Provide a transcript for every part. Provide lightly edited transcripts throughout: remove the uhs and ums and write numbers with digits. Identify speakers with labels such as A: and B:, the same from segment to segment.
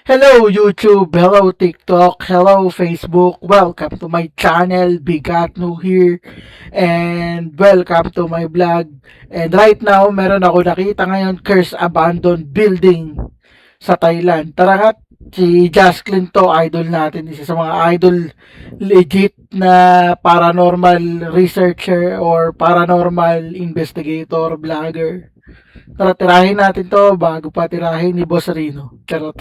A: Hello YouTube, hello TikTok, hello Facebook, welcome to my channel, Bigatno here, and welcome to my vlog. And right now, meron ako nakita ngayon, cursed abandoned building sa Thailand. Tara nga, si Jasklin to, idol natin, isa sa mga idol legit na paranormal researcher or paranormal investigator, vlogger. Tara, tirahin natin to bago pa tirahin ni Boss Rino. Charot.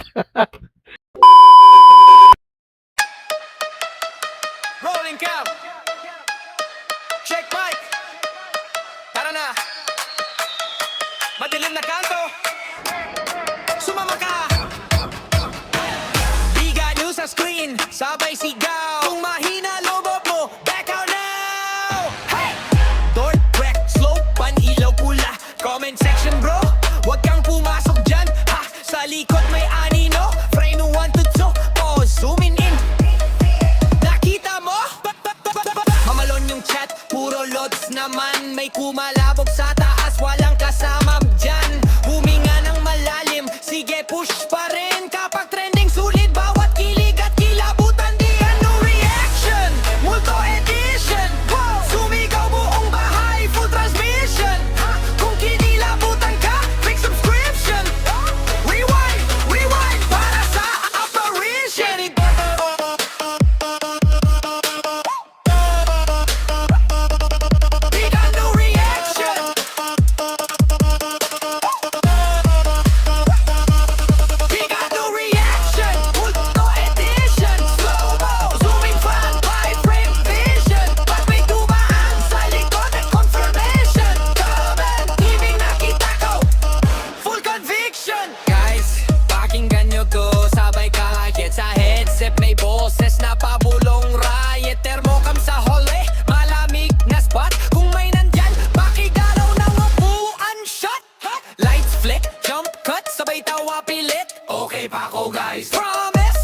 B: Rolling cam. Check mic. Tara na. Madilim na kanto. Sumama ka. Biga nyo sa screen. Sabay sigaw. Kung mahina lobot mo, back out now. Hey! Door crack, slow, pan-ilaw pula. Comment section bro. Huwag kang pumasok dyan. Ha! Sa likod may anino. Frame 1 to 2. Pause, zooming in. Nakita mo? Mamalon yung chat, puro lods naman. May kumalabog sa taas, walang kasama dyan. Huminga ng malalim, sige push pa rin. Kapag trending sulit, bawat kilig at kilabutan. Di ano reaction, multo edition. Sumigaw buong bahay, full transmission. Kung kinilabutan ka, click subscription. Rewind, rewind, para sa apparition. Bigyan no reaction. Bigyan no reaction. Multo edition. Slow-mo, zooming fan, 5-frame vision. Pag may dumaan sa likod at confirmation. Comment, ibig nakita ko, full conviction. Guys, pakinggan nyo to, sabay kahit sa headset. May boses na pabulong riot. Thermocam sa hole, malamig na spot. Kung may nandyan, pakigalaw ng upuan shot. Lights flick, jump cut, sabay tawa pilit. Okay pa ako guys, promise,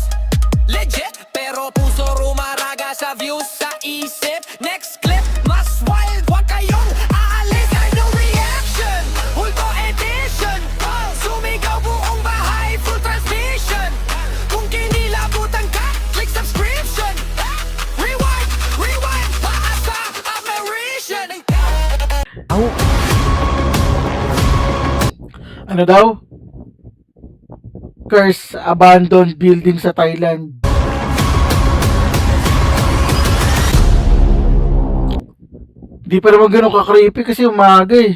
B: legit. Pero puso rumaraga sa views sa isip. Next clip, mas wild, wag kayong aalis. No reaction, multo edition. Sumigaw buong bahay, full transmission. Kung kinilabutan ka, click subscription. Rewind, rewind, para sa apparition.
A: Ano daw? Cursed abandoned building sa Thailand. Di pa naman ganun ka-creepy kasi umaga eh.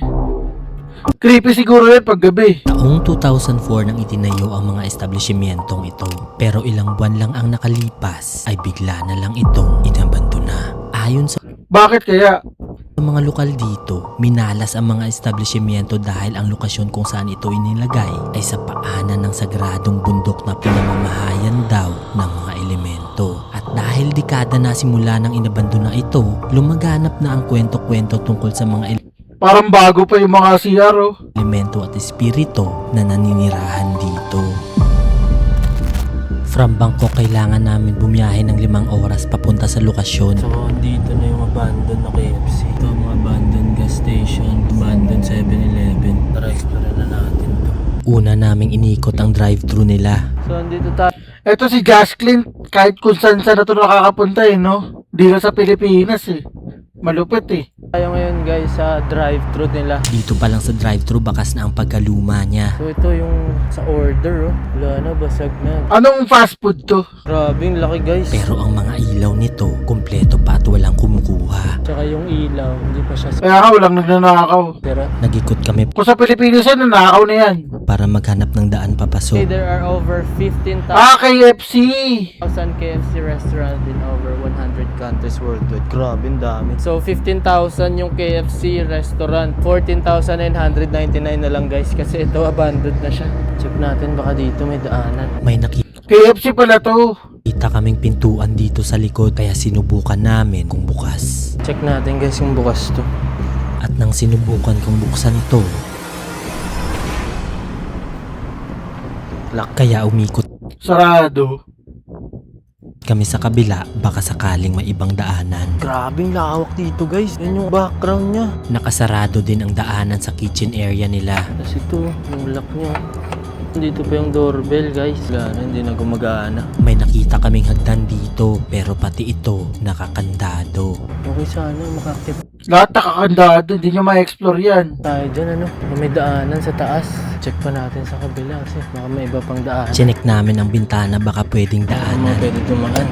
A: Creepy siguro yan pag gabi.
C: Taong 2004 nang itinayo ang mga establishmentong ito. Pero ilang buwan lang ang nakalipas ay bigla na lang itong inabandona. Ayon sa
A: Bakit kaya?
C: mga lokal dito, minalas ang mga establishmento dahil ang lokasyon kung saan ito inilagay ay sa paanan ng sagradong bundok na pinamamahayan daw ng mga elemento. At dahil dekada na simula ng inabandona ito, lumaganap na ang kwento-kwento tungkol sa mga
A: Parang bago pa yung mga CR oh.
C: elemento at espiritu na naninirahan dito. From Bangkok, kailangan namin bumiyahe ng 5 oras papunta sa lokasyon. So, dito na yung abandoned na KFC. Ito ang mga abandoned gas station, abandoned 7-Eleven. Tara, explore na natin to. Una naming inikot ang drive-thru nila.
D: So, andito tayo.
A: Eto si Jasklin, kahit kung saan na ito nakakapunta eh, no? Di lang sa Pilipinas eh. Malupit eh.
D: Tayo ngayon guys sa drive-thru nila.
C: Dito pa lang sa drive-thru, bakas na ang pagkaluma niya.
D: So, ito yung sa order oh. Wala na, basag na.
A: Anong fast food to?
D: Grabing laki guys.
C: Pero ang mga ilaw nito, kumpleto pa at walang kumukuha.
D: Tsaka yung ilaw, hindi pa siya
A: Kaya ka walang nagnanakaw.
D: pera.
C: Nagikot kami
A: Kung sa Pilipinas yan, nanakaw na yan.
C: para maghanap ng daan
D: Okay,
C: papasok.
D: there are over 15,000
A: KFC!
D: KFC restaurant in over 100 countries worldwide. Grabe, dami. So, 15,000 yung KFC restaurant. 14,999 na lang guys kasi ito abandoned na siya. Check natin baka dito may daanan.
C: May nakita
A: KFC pala to.
C: kaming pintuan dito sa likod kaya sinubukan namin kung bukas.
D: Check natin guys kung bukas to.
C: At nang sinubukan kong buksan to, kaya umikot
A: Sarado.
C: kami sa kabila, baka sakaling may ibang daanan.
D: Grabing lawak dito guys. Yan yung background niya.
C: Nakasarado din ang daanan sa kitchen area nila.
D: Tapos ito, yung lock niya. Dito pa yung doorbell guys. Wala na, hindi na gumagana.
C: May nakita kaming hagdan dito pero pati ito nakakandado.
D: Okay sana makakip
A: Lahat nakakandado, hindi nyo ma-explore yan.
D: tayo dyan ano. May daanan sa taas. Check pa natin sa kabila kasi baka may iba pang daan.
C: Chinek namin ang bintana baka pwedeng
D: Ano
C: daanan.
D: pwede dumaan.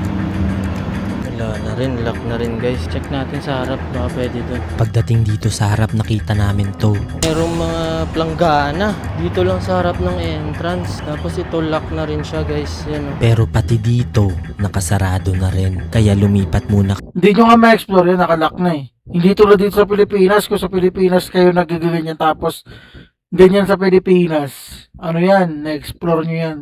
D: Wala na rin, lock na rin guys. Check natin sa harap baka pwede doon.
C: Pagdating dito sa harap nakita namin to.
D: Merong mga planggana dito lang sa harap ng entrance. Tapos ito lock na rin siya guys. Yan oh.
C: Pero pati dito nakasarado na rin. Kaya lumipat muna
A: Hindi nyo nga ma-explore yan, nakalock na eh. Hindi tulad dito sa Pilipinas, kung sa Pilipinas kayo nagaganyan tapos ganyan sa Pilipinas. Ano yan, na-explore nyo yan.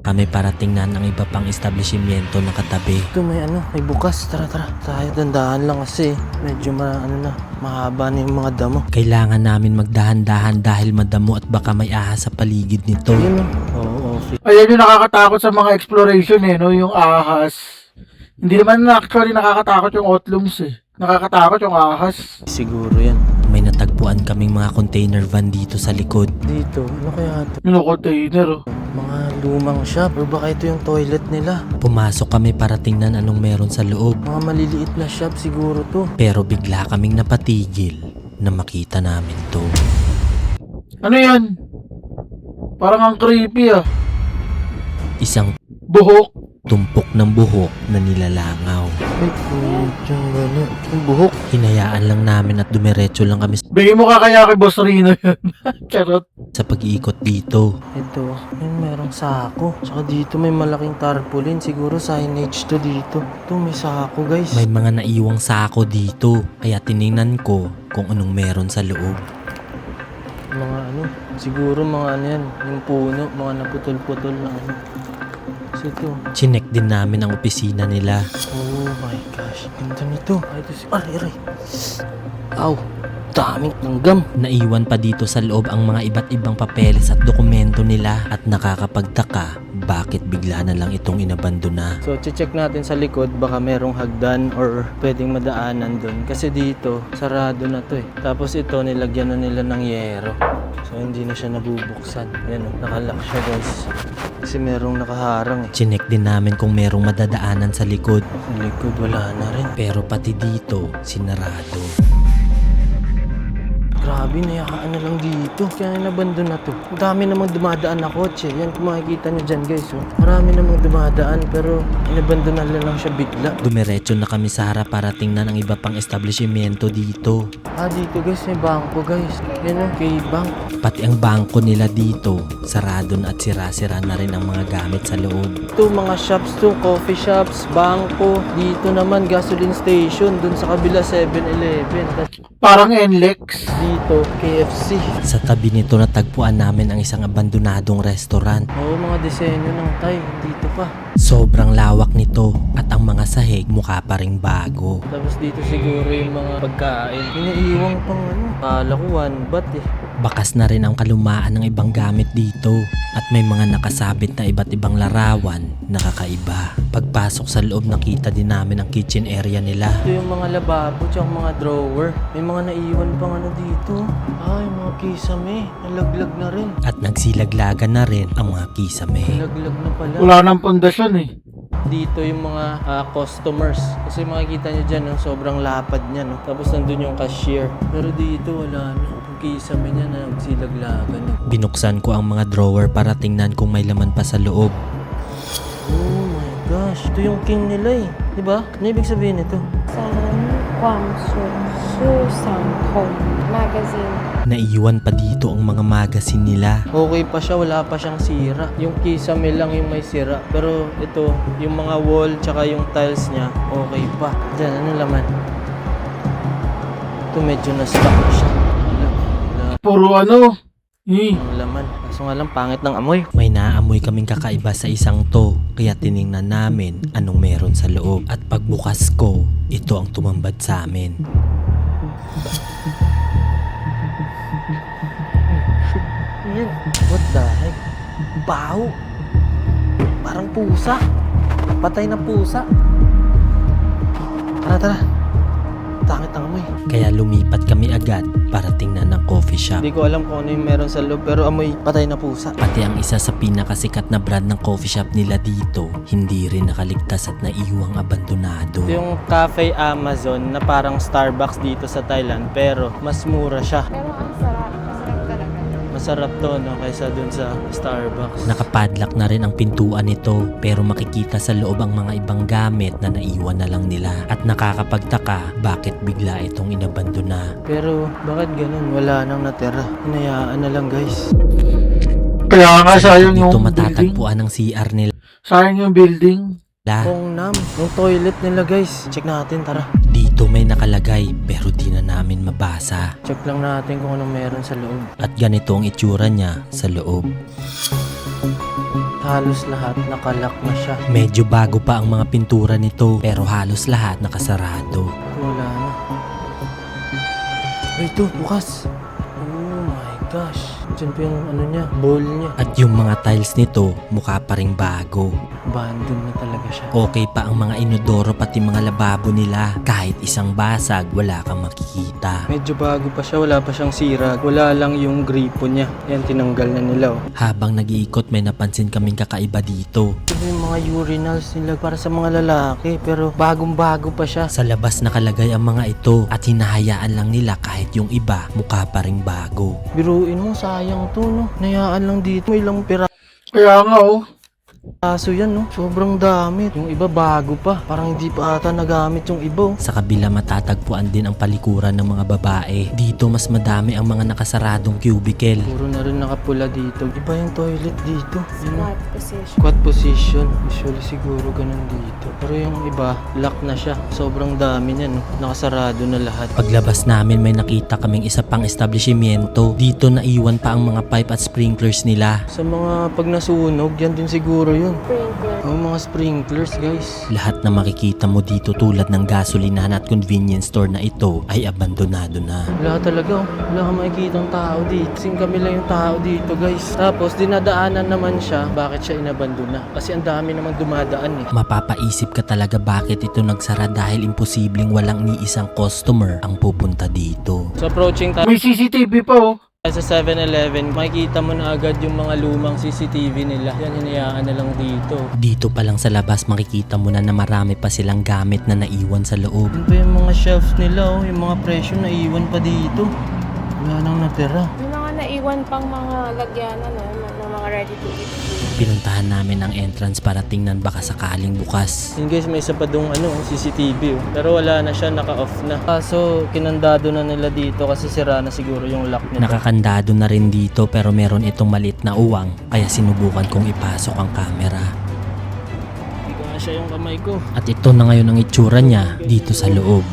C: kami para tingnan ang iba pang establishmento na katabi.
D: Ito may ano, may bukas. Tara. Tayo dandahan lang kasi medyo mahaba na yung mga damo.
C: Kailangan namin magdahan-dahan dahil madamo at baka may ahas sa paligid nito.
D: Yun oh. Oo, okay.
A: Ayan yung nakakatakot sa mga exploration eh, no? Yung ahas. Hindi naman actually nakakatakot yung otlums eh. Nakakatakot yung ahas.
D: Siguro yan.
C: May natagpuan kaming mga container van dito sa likod.
D: Dito, ano kaya ito?
A: Yung container oh.
D: Mga lumang shop or baka ito yung toilet nila.
C: Pumasok kami para tingnan anong meron sa loob.
D: Mga maliliit na shop siguro to.
C: Pero bigla kaming napatigil na makita namin to.
A: Ano yan? Parang ang creepy ah.
C: Isang
A: Buhok.
C: tumpok ng buhok na nilalangaw.
D: Ay, yung gano'n. Yung buhok.
C: Hinayaan lang namin at dumiretso lang kami
A: Bigay mo ka kaya kay Boss Rino yun. Charot.
C: sa pag-iikot dito.
D: Ito, yun merong sako. Tsaka dito may malaking tarpaulin. Siguro signage to dito. Ito may sako guys.
C: May mga naiwang sako dito, kaya tiningnan ko kung anong meron sa loob.
D: Mga ano, siguro mga ano yan. Yung puno, mga naputol-putol na ano. Kasi ito.
C: Chinek din namin ang opisina nila.
D: Oh my gosh. Ganda nito. Ay, ito si... Aray. Aw. Daming langgam.
C: Naiwan pa dito sa loob ang mga iba't ibang papeles at dokumento nila at nakakapagtaka bakit bigla na lang itong inabandona.
D: So, check natin sa likod. Baka merong hagdan or pwedeng madaanan doon. Kasi dito, sarado na to eh. Tapos ito, nilagyan na nila ng yero. So, hindi na siya nabubuksan. Yan o, nakalock siya guys. Kasi merong nakaharang eh.
C: Chinek din namin kung merong madadaanan sa likod.
D: Sa likod, wala na rin.
C: Pero pati dito, sinarado.
D: Grabe, nayakaan na lang dito. Kaya nabandon na to. Ang dami namang dumadaan na kotse. Yan, kung makikita nyo dyan guys. Oh. Marami namang dumadaan pero inabandon na lang siya bigla.
C: Dumiretso na kami sa harap para tingnan ang iba pang establishmento dito.
D: Dito guys, may bangko guys. Yan o, K-Bank.
C: Pati ang bangko nila dito, sarado na at sira-sira na rin ang mga gamit sa loob.
D: Ito, mga shops to, coffee shops, bangko. Dito naman, gasoline station. Dun sa kabila, 7-Eleven.
A: Parang NLEX.
D: Dito, KFC.
C: Sa tabi nito natagpuan namin ang isang abandonadong restaurant.
D: Oo, mga disenyo ng Thai. Dito pa.
C: Sobrang lawak nito at ang mga sahig mukha pa ring bago.
D: Tapos dito siguro yung mga pagkain. Iniiwang pang ano. Kala ko one bat eh.
C: Bakas na rin ang kalumaan ng ibang gamit dito at may mga nakasabit na iba't ibang larawan na kakaiba. Pagpasok sa loob nakita din namin ang kitchen area nila.
D: Ito yung mga lababo tsaka mga drawer. May mga naiwan pang ano dito. Ay, mga kisame. Nalaglag na rin.
C: At nagsilaglagan na rin ang mga kisame.
D: Nalaglag na pala.
A: Wala nang pundasyon eh.
D: Dito yung mga customers. Kasi makikita nyo dyan, no, sobrang lapad niya. No? Tapos nandun yung cashier. Pero dito wala na. Yung kisame niya na nagsilaglagan. No?
C: Binuksan ko ang mga drawer para tingnan kung may laman pa sa loob.
D: Oh my gosh. Ito yung king nila eh. Diba? Ano ibig sabihin nito?
E: 光速书上红 magazine.
C: Naiwan pa dito ang mga magazine nila.
D: Okay pa siya, wala pa siyang sira. Yung kisame lang yung may sira. Pero ito, yung mga wall tsaka yung tiles niya, okay pa. Diyan, ano laman? Ito medyo na-stuck na siya. Wala
A: Puro ano.
D: ang laman. Kaso nga lang, pangit ng amoy.
C: May naamoy kaming kakaiba sa isang to, kaya tiningnan namin anong meron sa loob. At pagbukas ko, ito ang tumambad sa amin.
D: Yan. What the heck? Baho. Parang pusa. Patay na pusa. Tara. pangit ang amoy.
C: Kaya lumipat kami agad para tingnan ng coffee shop.
D: Hindi ko alam kung ano yung meron sa loob pero amoy patay na pusa.
C: Pati ang isa sa pinakasikat na brand ng coffee shop nila dito, hindi rin nakaligtas at naiwang abandonado.
D: Ito yung Cafe Amazon na parang Starbucks dito sa Thailand pero mas mura siya.
E: Pero ang sarap. Masarap talaga.
D: Masarap to no kaysa dun sa Starbucks.
C: Nakapadlock na rin ang pintuan nito pero makikita sa loob ang mga ibang gamit na naiwan na lang nila. At nakakapagtaka bakit bigla itong inabandona.
D: Pero bakit ganun? Wala nang natira. Hinayaan na lang guys.
A: Kaya nga sayang
C: Dito
A: yung building.
C: matatagpuan ang CR nila.
A: Sayang yung building.
D: Kung yung toilet nila guys. Check natin tara.
C: Dito may nakalagay pero di na namin mabasa.
D: Check lang natin kung anong meron sa loob.
C: At ganito ang itsura niya sa loob.
D: Halos lahat nakalak na siya.
C: Medyo bago pa ang mga pintura nito pero halos lahat nakasarado.
D: Wala na. Ay, ito, bukas. Oh my gosh. Diyan pa yung ano niya, bowl niya.
C: At yung mga tiles nito mukha pa ring bago.
D: Abandon na talaga siya.
C: Okay pa ang mga inodoro pati mga lababo nila. Kahit isang basag wala kang makikita.
D: Medyo bago pa siya, wala pa siyang sira. Wala lang yung gripo niya. Yan, tinanggal na nila oh.
C: Habang nag-iikot may napansin kaming kakaiba dito.
D: Ito yung mga urinals nila para sa mga lalaki. Pero bagong-bago pa siya.
C: Sa labas nakalagay ang mga ito at hinahayaan lang nila kahit yung iba mukha pa ring bago.
D: Biruin mo, sayang to no. Nayaan lang dito. May ilang
A: Kaya nga oh.
D: piraso yan no. Sobrang dami. Yung iba bago pa. Parang hindi pa ata nagamit yung iba oh.
C: Sa kabila matatagpuan din ang palikuran ng mga babae. Dito mas madami ang mga nakasaradong cubicle.
D: Puro na rin nakapula dito. Iba yung toilet dito. Yun,
E: Squat position.
D: squat position. Usually siguro ganun dito. Pero yung iba, lock na siya. Sobrang dami niya no. Nakasarado na lahat.
C: Paglabas namin may nakita kaming isa pang establishmento. Dito naiwan pa ang mga pipe at sprinklers nila.
D: Sa mga pag nasunog, yan din siguro yun.
E: Sprinkler.
D: Ang mga sprinklers guys.
C: Lahat na makikita mo dito tulad ng gasolinahan at convenience store na ito ay abandonado na.
D: Wala talaga oh. Wala kang makikitang tao dito. Kasing kami lang yung tao dito guys. Tapos dinadaanan naman siya. Bakit siya inabandona? Kasi ang dami namang dumadaan eh.
C: Mapapaisip ka talaga bakit ito nagsara dahil imposibleng walang ni isang customer ang pupunta dito.
D: So approaching tayo
A: May CCTV pa oh.
D: sa 7-Eleven, makikita mo na agad yung mga lumang CCTV nila. Yan, hinayaan na lang dito.
C: Dito pa lang sa labas makikita mo na marami pa silang gamit na naiwan sa loob.
D: Yan pa yung mga shelves nila oh. Yung mga presyo na iwan pa dito. Wala nang natira.
E: May mga naiwan pang mga lagyanan ng mga ready to eat food.
C: Pinuntahan namin ang entrance para tingnan baka sakaling bukas.
D: Yun guys, may isa pa dong CCTV oh. Pero wala na siya, naka-off na. Kaso kinandado na nila dito kasi sira na siguro yung lock nito.
C: Nakakandado na rin dito pero meron itong maliit na uwang kaya sinubukan kong ipasok ang camera.
D: Hindi ko nga siya yung kamay ko.
C: At ito na ngayon ang itsura niya dito sa loob.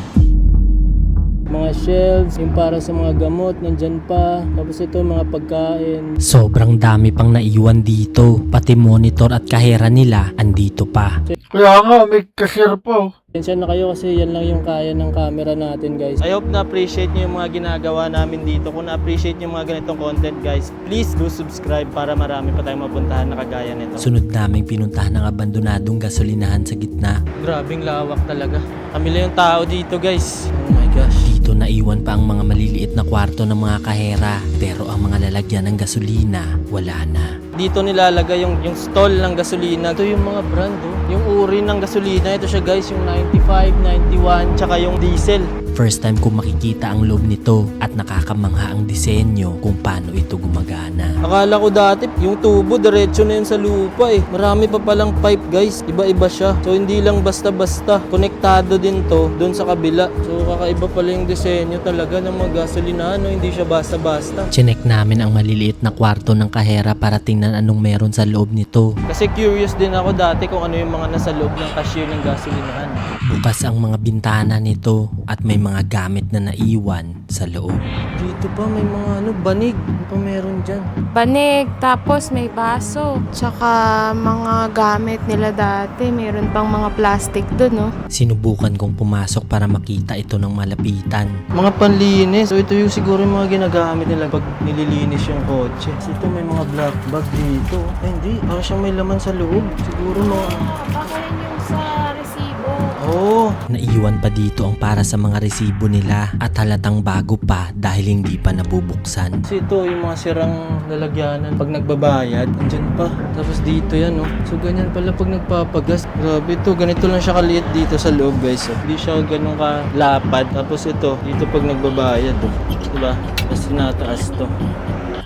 D: Mga shelves, yung para sa mga gamot, nandyan pa. Tapos ito, mga pagkain.
C: Sobrang dami pang naiwan dito. Pati monitor at kahera nila andito pa.
A: Kaya nga may cashier pa oh.
D: Pensya na kayo kasi yan lang yung kaya ng camera natin guys. I hope na-appreciate nyo yung mga ginagawa namin dito. Kung na-appreciate nyo yung mga ganitong content guys, please do subscribe para marami pa tayong mapuntahan na kagaya nito.
C: Sunod naming pinuntahan ng abandonadong gasolinahan sa gitna.
D: Grabing lawak talaga. Kami lang yung tao dito guys. Oh my gosh.
C: Dito naiwan pa ang mga maliliit na kwarto ng mga kahera. Pero ang mga lalagyan ng gasolina, wala na.
D: Dito nilalagay yung stall ng gasolina. Ito yung mga brand oh. Yung uri ng gasolina. Ito siya guys, yung 95, 91, tsaka yung diesel.
C: First time kong makikita ang loob nito at nakakamangha ang disenyo kung paano ito gumagana.
D: Akala ko dati yung tubo diretso na yun sa lupa eh. Marami pa palang pipe guys. Iba-iba siya. So hindi lang basta-basta. Konektado din to doon sa kabila. So kakaiba pala yung disenyo talaga ng mga gasolinahan. No? Hindi siya basta-basta.
C: Chinek namin ang maliliit na kwarto ng kahera para tingnan anong meron sa loob nito.
D: Kasi curious din ako dati kung ano yung mga nasa loob ng cashier ng gasolinahan.
C: Bukas ang mga bintana nito at may mga gamit na naiwan sa loob.
D: Dito pa may mga banig. Ano pa meron dyan?
E: Banig, tapos may baso. Tsaka mga gamit nila dati. Meron pang mga plastic dun, no?
C: Sinubukan kong pumasok para makita ito ng malapitan.
D: Mga panlinis. So ito yung siguro yung mga ginagamit nila pag nililinis yung kotse. Kasi ito may mga black bag dito. Ay hindi, siyang may laman sa loob. Siguro mga...
E: Baka yun yung sa resibo.
D: Oo.
C: Naiwan pa dito ang para sa mga resibo nila at halatang bago pa dahil hindi pa nabubuksan.
D: Kasi ito, yung mga sirang lalagyanan pag nagbabayad, andyan pa. Tapos dito yan, oh. So ganyan pala pag nagpapagas. Grabe ito, ganito lang siya kaliit dito sa loob, guys. Oh. Hindi siya ganun kalapad. Tapos ito, dito pag nagbabayad, oh. Diba? Tapos tinataas to.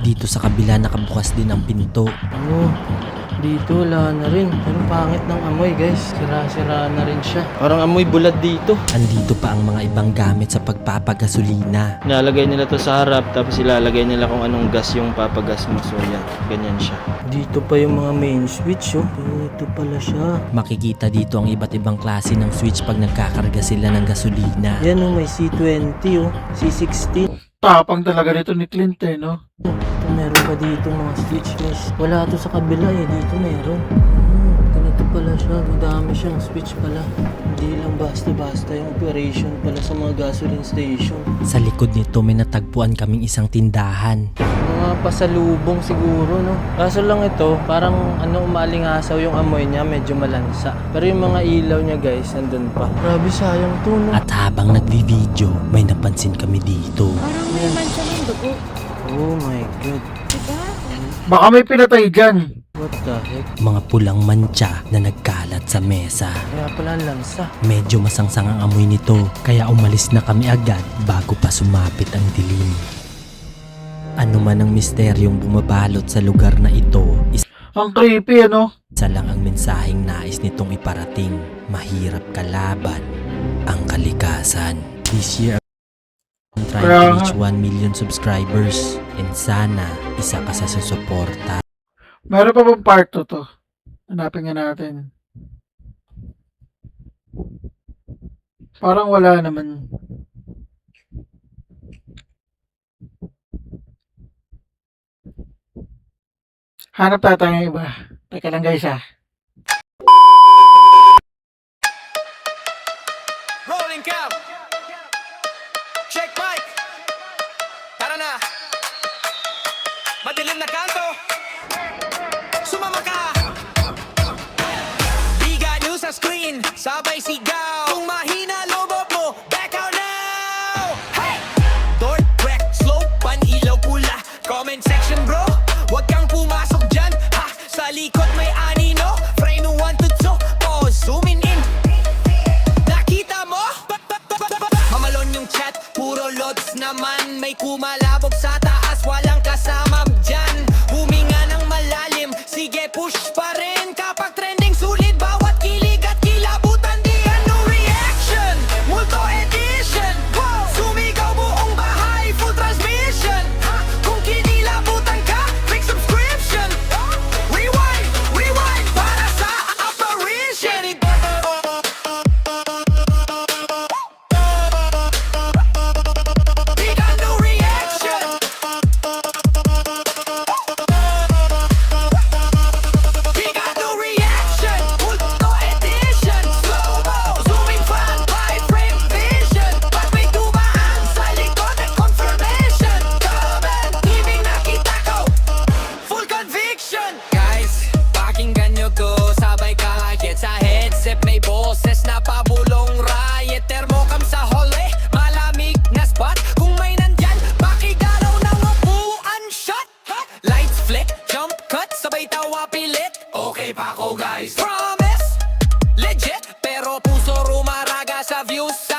C: Dito sa kabila nakabukas din ang pinto.
D: Ano? Dito wala na rin. Pero pangit ng amoy, guys. Sira-sira na rin siya. Parang amoy bulad dito.
C: Andito pa ang mga ibang gamit sa pagpapagasolina.
D: Nilalagay nila to sa harap, tapos ilalagay nila kung anong gas yung papagas mo. So yan, ganyan siya. Dito pa yung mga main switch, oh. Dito pala siya.
C: Makikita dito ang iba't ibang klase ng switch pag nagkakarga sila ng gasolina.
D: Yan, oh, may C20, oh. C16.
A: Tapang talaga nito ni Clint eh, no?
D: Ito, meron pa dito mga switch, guys. Wala to sa kabila, eh. Dito meron. Ganito pala siya. Madami siyang switch pala. Hindi lang basta-basta yung operation pala sa mga gasoline station.
C: Sa likod nito may natagpuan kaming isang tindahan.
D: Mga pasalubong siguro, no? Kaso lang ito, parang umalingasaw yung amoy niya, medyo malansa. Pero yung mga ilaw niya, guys, nandun pa. Grabe, sayang to, no?
C: At habang nagvi-video, may napansin kami dito.
E: Parang may mancha ng dugo.
D: Oh my God.
E: Diba?
A: Baka may pinatay dyan.
D: What the heck?
C: Mga pulang mancha na nagkalat sa mesa.
D: Kaya pala ang lansa.
C: Medyo masangsang ang amoy nito, kaya umalis na kami agad bago pa sumapit ang dilim. Ano man ang misteryong bumabalot sa lugar na ito,
A: Ang creepy, ano?
C: isa lang ang mensaheng nais nitong iparating. Mahirap kalaban ang kalikasan. This year, I'm trying to reach 1 million subscribers and sana isa ka sa susuporta.
A: Meron pa bang part 2 to? Hanapin nga natin. Parang wala naman. Hanap tayo ng iba. Teka lang guys ah.
B: Rolling cam. Check mic. Tara na. Madilim na kanto. Sumama ka. Biga nyo sa screen. Sabay sigaw. Kung mahina lobot mo, back out now. Hey! Door, crack, slow, pan-ilaw pula. Comment section bro. Huwag kang pumasok dyan. Ha! Sa likod may anino. Frame 1 to 2. Pause. Zooming in. Nakita mo? Mamalon yung chat, puro lods naman. May kumalabog sa taas, walang kasama dyan. Huminga ng malalim, sige push pa rin. Kapag trending sulit, bawat kilig at kilabutan. Di ano reaction, multo edition. Wow! Sumigaw buong bahay, full transmission. Ha? Kung kinilabutan ka, click subscription. Rewind, rewind, para sa apparition. Big ano reaction. Big ano reaction. Multo edition. Slow-mo, zooming fan, 5-frame vision. Pag may dumaan sa likod at confirmation. Comment, ibig nakita ko, full conviction. Guys, pakinggan nyo to, sabay kakakit sa headset. May boses na pabulong riot. Thermocam sa hole, malamig na spot. Kung may nandyan, pakigalaw ng upuan shot. Lights flick, jump cut, sabay tawa pilit. Okay pa ako guys, promise, legit. Pero puso rumaraga sa views.